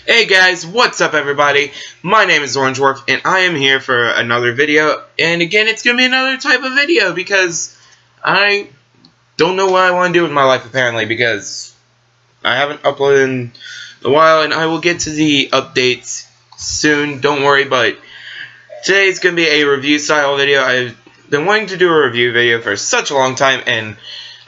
Hey guys, what's up everybody? My name is Orange Dwarf and I am here for another video. And again, it's going to be another type of video because I don't know what I want to do with my life apparently, because I haven't uploaded in a while and I will get to the updates soon, don't worry. But today's going to be a review style video. I've been wanting to do a review video for such a long time and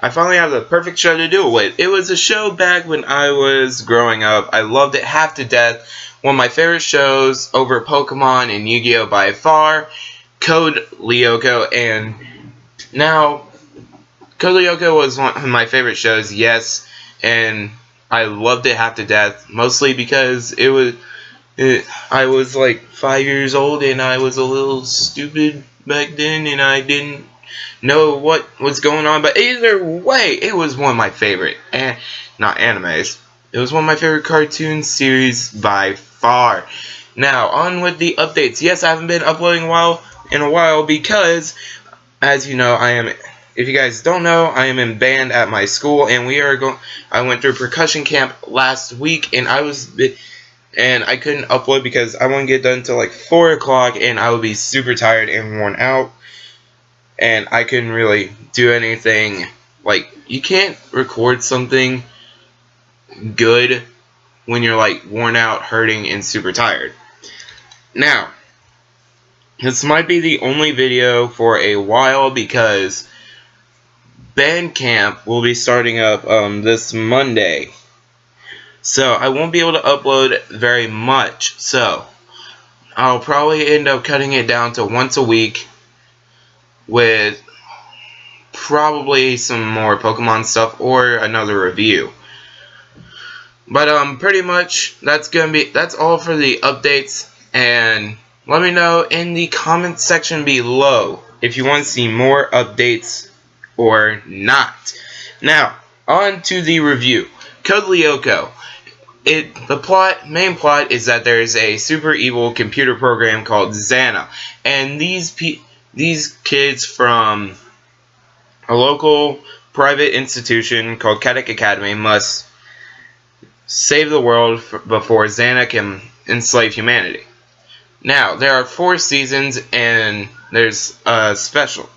I finally have the perfect show to do it with. It was a show back when I was growing up. I loved it half to death. One of my favorite shows over Pokemon and Yu-Gi-Oh! By far. Code Lyoko. And now, Code Lyoko was one of my favorite shows, yes. And I loved it half to death. Mostly because I was like 5 years old and I was a little stupid back then and I didn't know what was going on, but either way, it was one of my favorite, not animes, it was one of my favorite cartoon series by far. Now, on with the updates. Yes, I haven't been uploading in a while because, as you know, if you guys don't know, I am in band at my school, and I went through percussion camp last week, and I couldn't upload because I wouldn't get done until like 4 o'clock, and I would be super tired and worn out. And I couldn't really do anything. Like, you can't record something good when you're like worn out, hurting, and super tired. Now, this might be the only video for a while because band camp will be starting up this Monday. So I won't be able to upload very much. So I'll probably end up cutting it down to once a week, with probably some more Pokemon stuff or another review. But pretty much that's all for the updates, and let me know in the comment section below if you want to see more updates or not. Now, on to the review. Code Lyoko. The main plot is that there is a super evil computer program called Xana, and these kids from a local private institution called Katic Academy must save the world before Xana can enslave humanity. Now, there are 4 seasons and there's a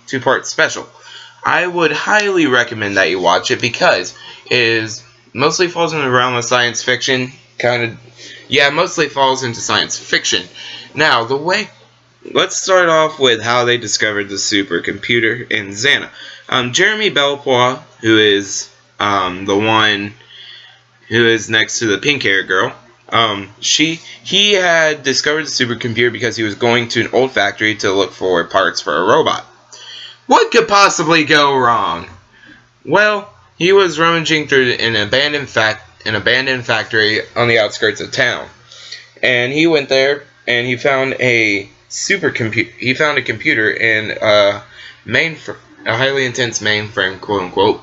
two-part special. I would highly recommend that you watch it because it mostly falls in the realm of science fiction. Mostly falls into science fiction. Now, let's start off with how they discovered the supercomputer in Xana. Jeremy Belpois, who is the one who is next to the pink-haired girl, he had discovered the supercomputer because he was going to an old factory to look for parts for a robot. What could possibly go wrong? Well, he was rummaging through an abandoned factory on the outskirts of town, and he went there and he found a supercomputer. He found a computer in a highly intense mainframe, quote unquote.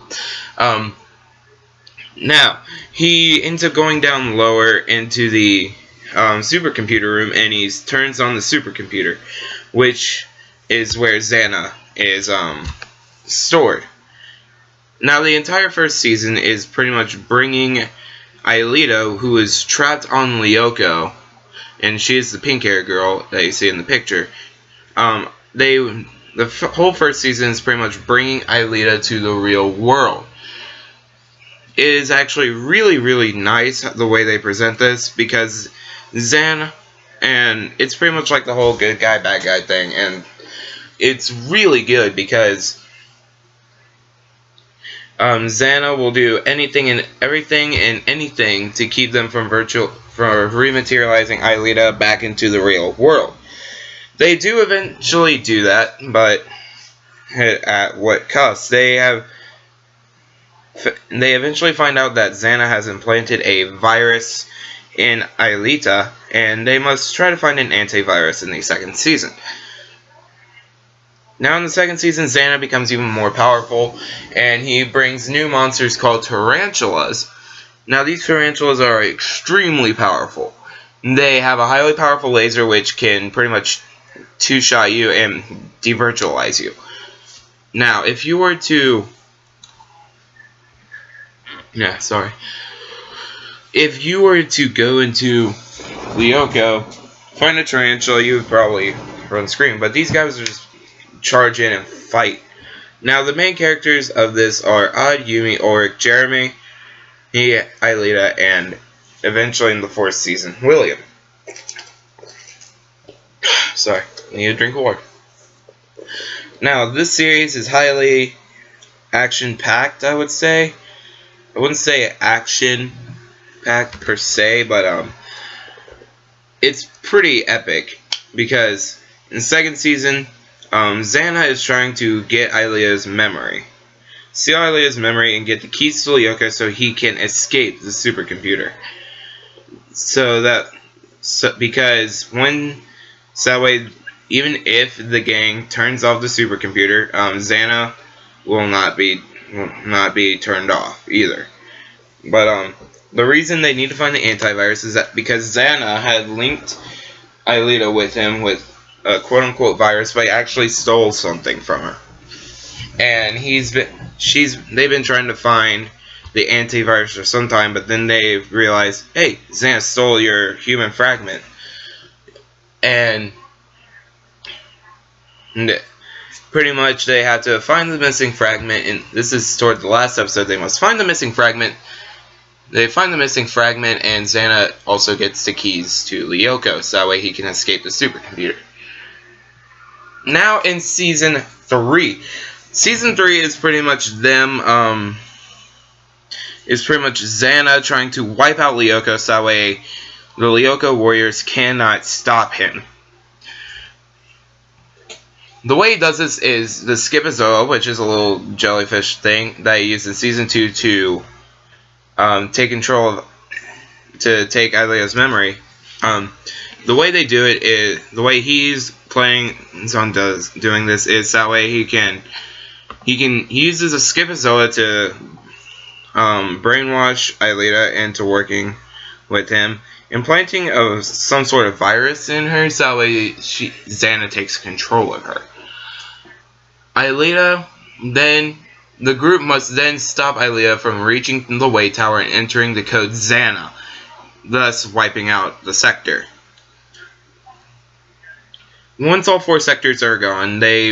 Now he ends up going down lower into the supercomputer room, and he turns on the supercomputer, which is where Xana is stored. Now the entire first season is pretty much bringing Aelita, who is trapped on Lyoko, and she is the pink-haired girl that you see in the picture. The whole first season is pretty much bringing Aelita to the real world. It is actually really, really nice the way they present this, because Xana, and it's pretty much like the whole good guy, bad guy thing, and it's really good because Xana will do anything and everything and anything to keep them from rematerializing Aelita back into the real world. They do eventually do that, but at what cost? They eventually find out that Xana has implanted a virus in Aelita, and they must try to find an antivirus in the second season. Now in the second season, Xana becomes even more powerful, and he brings new monsters called tarantulas. Now these tarantulas are extremely powerful. They have a highly powerful laser which can pretty much two-shot you and devirtualize you. Now, if you were to if you were to go into Lyoko, find a tarantula, you would probably run scream. But these guys are just charge in and fight. Now, the main characters of this are Odd, Yumi, Oric, Jeremy, Aelita, and eventually in the 4th season, William. Sorry, I need a drink of water. Now, this series is highly action-packed, I would say. I wouldn't say action-packed per se, but it's pretty epic because in the 2nd season, Xana is trying to get Aelita's memory. Steal Aelita's memory and get the keys to Lyoko so he can escape the supercomputer. Because that way, even if the gang turns off the supercomputer, Xana will not be turned off either. But the reason they need to find the antivirus is that because Xana had linked Aelita with him with a quote-unquote virus, but actually stole something from her. And they've been trying to find the antivirus for some time, but then they realized, hey, Xana stole your human fragment. And pretty much they have to find the missing fragment, and this is toward the last episode. They must find the missing fragment. They find the missing fragment, and Xana also gets the keys to Lyoko, so that way he can escape the supercomputer. Now in Season 3. Season 3 is pretty much them, is pretty much Xana trying to wipe out Lyoko, so that way the Lyoko warriors cannot stop him. The way he does this is the Skipazoa, which is a little jellyfish thing that he used in Season 2 to take Aelita's memory. The way they do it is, the way he's doing this is that way he uses a Skipazoa to brainwash Aelita into working with him, implanting some sort of virus in her, so that way Xana takes control of her. Aelita, then the group must then stop Aelita from reaching the Way Tower and entering the code Xana, thus wiping out the sector. Once all 4 sectors are gone, they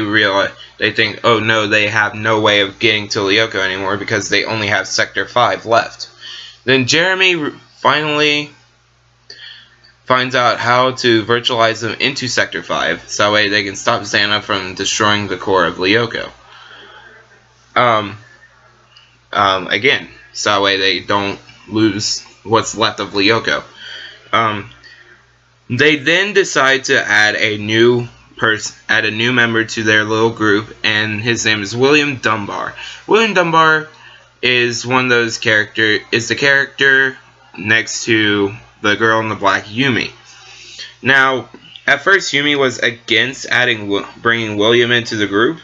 think, oh no, they have no way of getting to Lyoko anymore because they only have Sector 5 left. Then Jeremy finally finds out how to virtualize them into Sector 5, so that way they can stop Xana from destroying the core of Lyoko. Again, so that way they don't lose what's left of Lyoko. They then decide to add a new member to their little group, and his name is William Dunbar. William Dunbar is the character next to the girl in the black, Yumi. Now, at first Yumi was against bringing William into the group,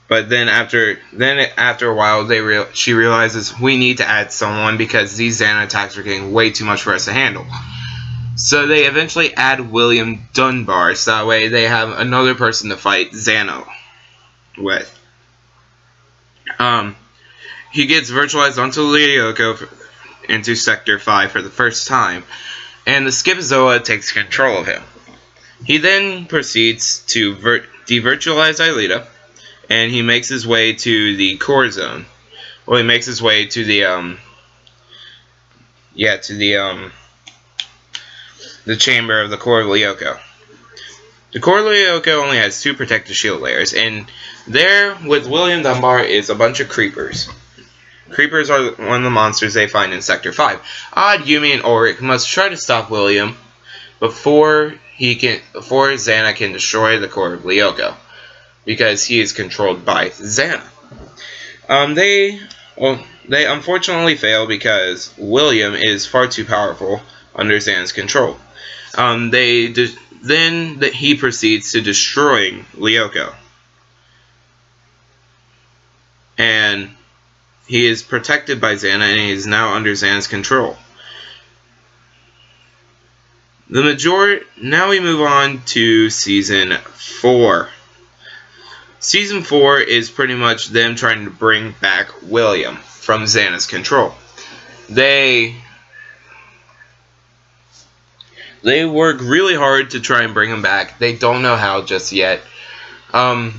but then after a while she realizes we need to add someone because these Xana attacks are getting way too much for us to handle. So they eventually add William Dunbar, so that way they have another person to fight Xana with. He gets virtualized onto Lyoko into Sector 5 for the first time, and the Skipazoa takes control of him. He then proceeds to devirtualize Aelita, and he makes his way to the core zone. Well, he makes his way to the chamber of the core of Lyoko. The core of Lyoko only has 2 protective shield layers, and there with William Dunbar is a bunch of creepers. Creepers are one of the monsters they find in Sector 5. Odd, Yumi, and Oric must try to stop William before Xana can destroy the core of Lyoko, because he is controlled by Xana. They unfortunately fail because William is far too powerful under Xana's control. He proceeds to destroying Lyoko, and he is protected by Xana, and he is now under Xana's control. Now we move on to Season 4. Season 4 is pretty much them trying to bring back William from Xana's control. They They work really hard to try and bring him back. They don't know how just yet. Then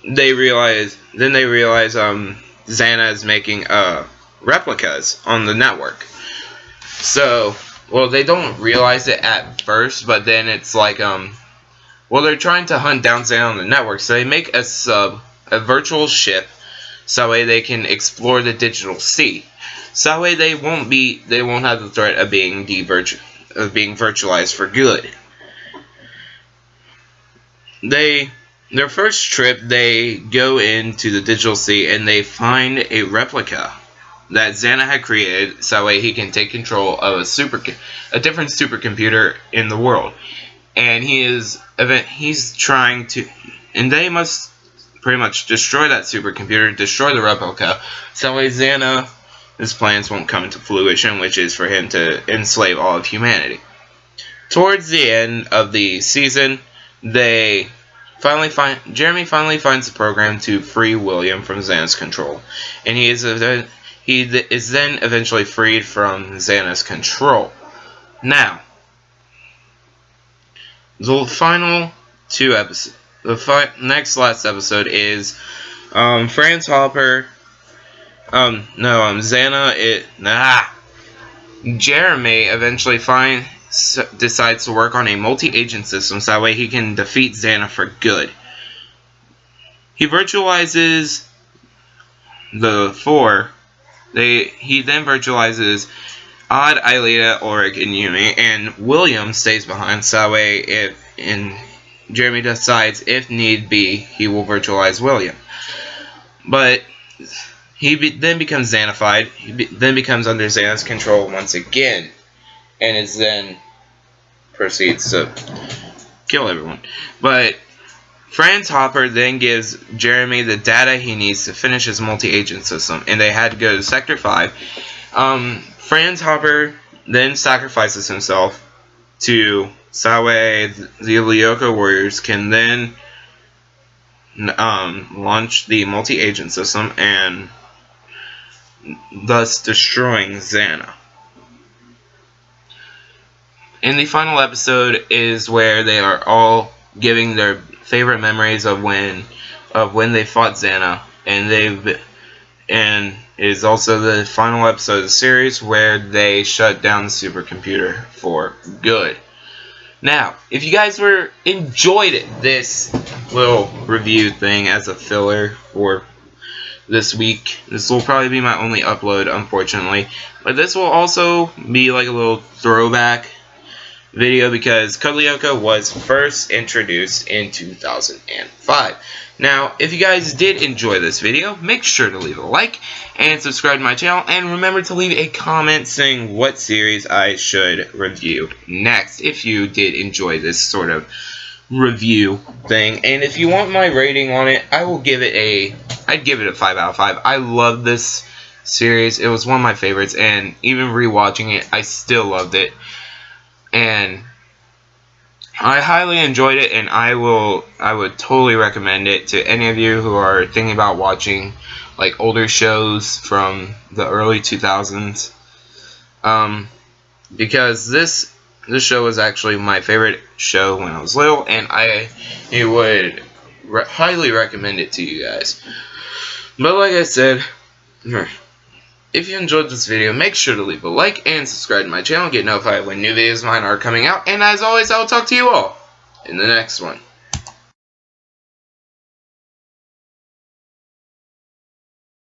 they realize Xana is making replicas on the network. So, well, they don't realize it at first, but then it's like well, they're trying to hunt down Xana on the network, so they make a virtual ship, so that way they can explore the digital sea. So that way they won't have the threat of being virtualized for good. Their first trip, they go into the digital sea and they find a replica that Xana had created, so that way he can take control of a different supercomputer in the world. And he's trying to, and they must pretty much destroy that supercomputer, destroy the replica, so that way Xana's plans won't come into fruition, which is for him to enslave all of humanity. Towards the end of the season, Jeremy finally finds the program to free William from Xana's control, and he is then eventually freed from Xana's control. Now, the final two episodes. The last episode is Franz Hopper. Jeremy eventually decides to work on a multi-agent system, so that way he can defeat Xana for good. He virtualizes the four. He then virtualizes Odd, Aelita, Ulrich, and Yumi, and William stays behind, so that way Jeremy decides, if need be, he will virtualize William. But he then becomes Xanified. He then becomes under Xana's control once again, and then proceeds to kill everyone. But Franz Hopper then gives Jeremy the data he needs to finish his multi-agent system, and they had to go to Sector 5. Franz Hopper then sacrifices himself so that way the Lyoko warriors can then launch the multi-agent system, and thus destroying Xana. In the final episode is where they are all giving their favorite memories of when they fought Xana, and it is also the final episode of the series where they shut down the supercomputer for good. Now, if you guys enjoyed this little review thing as a filler for this week, this will probably be my only upload, unfortunately. But this will also be like a little throwback video because Code Lyoko was first introduced in 2005. Now, if you guys did enjoy this video, make sure to leave a like and subscribe to my channel, and remember to leave a comment saying what series I should review next if you did enjoy this sort of review thing. And if you want my rating on it, I'd give it a 5 out of 5. I love this series. It was one of my favorites, and even rewatching it, I still loved it. And I highly enjoyed it, and I would totally recommend it to any of you who are thinking about watching like older shows from the early 2000s. Because this show was actually my favorite show when I was little, and I would highly recommend it to you guys. But like I said, if you enjoyed this video, make sure to leave a like and subscribe to my channel, get notified when new videos of mine are coming out, and as always, I will talk to you all in the next one.